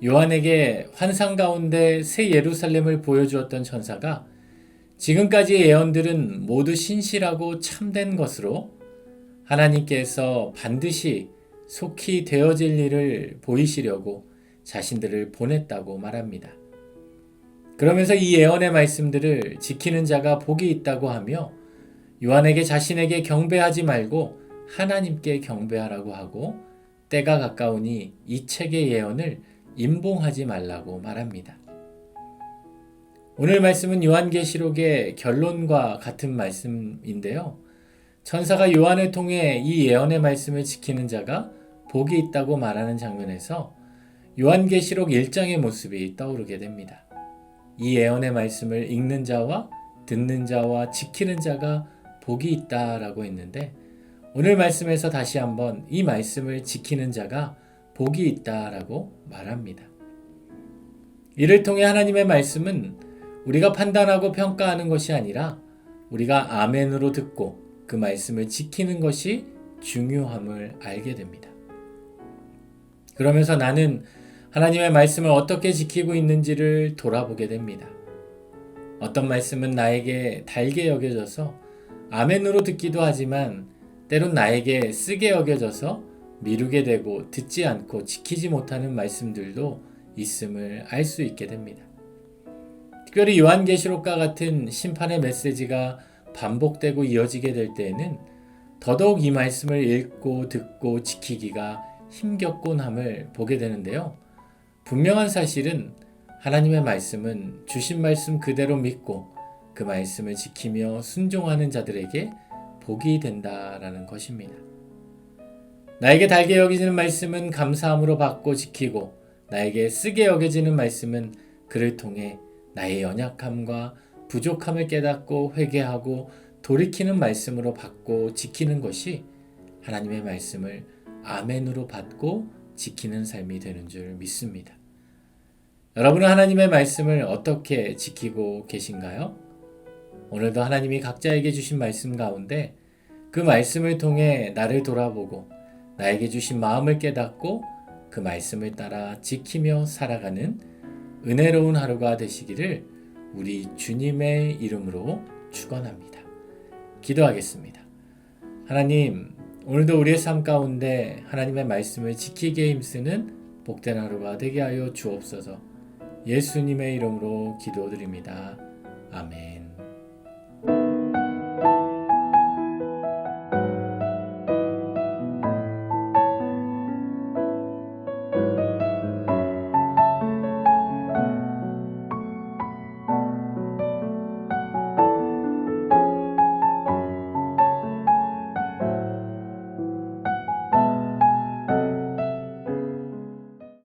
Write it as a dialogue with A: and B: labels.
A: 요한에게 환상 가운데 새 예루살렘을 보여주었던 천사가 지금까지의 예언들은 모두 신실하고 참된 것으로 하나님께서 반드시 속히 되어질 일을 보이시려고 자신들을 보냈다고 말합니다. 그러면서 이 예언의 말씀들을 지키는 자가 복이 있다고 하며 요한에게 자신에게 경배하지 말고 하나님께 경배하라고 하고 때가 가까우니 이 책의 예언을 임봉하지 말라고 말합니다. 오늘 말씀은 요한계시록의 결론과 같은 말씀인데요. 천사가 요한을 통해 이 예언의 말씀을 지키는 자가 복이 있다고 말하는 장면에서 요한계시록 1장의 모습이 떠오르게 됩니다. 이 예언의 말씀을 읽는 자와 듣는 자와 지키는 자가 복이 있다라고 했는데 오늘 말씀에서 다시 한번 이 말씀을 지키는 자가 복이 있다라고 말합니다. 이를 통해 하나님의 말씀은 우리가 판단하고 평가하는 것이 아니라 우리가 아멘으로 듣고 그 말씀을 지키는 것이 중요함을 알게 됩니다. 그러면서 나는 하나님의 말씀을 어떻게 지키고 있는지를 돌아보게 됩니다. 어떤 말씀은 나에게 달게 여겨져서 아멘으로 듣기도 하지만 때론 나에게 쓰게 여겨져서 미루게 되고 듣지 않고 지키지 못하는 말씀들도 있음을 알 수 있게 됩니다. 특별히 요한계시록과 같은 심판의 메시지가 반복되고 이어지게 될 때에는 더더욱 이 말씀을 읽고 듣고 지키기가 힘겹곤 함을 보게 되는데요. 분명한 사실은 하나님의 말씀은 주신 말씀 그대로 믿고 그 말씀을 지키며 순종하는 자들에게 복이 된다라는 것입니다. 나에게 달게 여겨지는 말씀은 감사함으로 받고 지키고 나에게 쓰게 여겨지는 말씀은 그를 통해 나의 연약함과 부족함을 깨닫고 회개하고 돌이키는 말씀으로 받고 지키는 것이 하나님의 말씀을 아멘으로 받고 지키는 삶이 되는 줄 믿습니다. 여러분은 하나님의 말씀을 어떻게 지키고 계신가요? 오늘도 하나님이 각자에게 주신 말씀 가운데 그 말씀을 통해 나를 돌아보고 나에게 주신 마음을 깨닫고 그 말씀을 따라 지키며 살아가는 은혜로운 하루가 되시기를 우리 주님의 이름으로 축원합니다. 기도하겠습니다. 하나님, 오늘도 우리의 삶 가운데 하나님의 말씀을 지키기에 힘쓰는 복된 하루가 되게 하여 주옵소서. 예수님의 이름으로 기도드립니다. 아멘.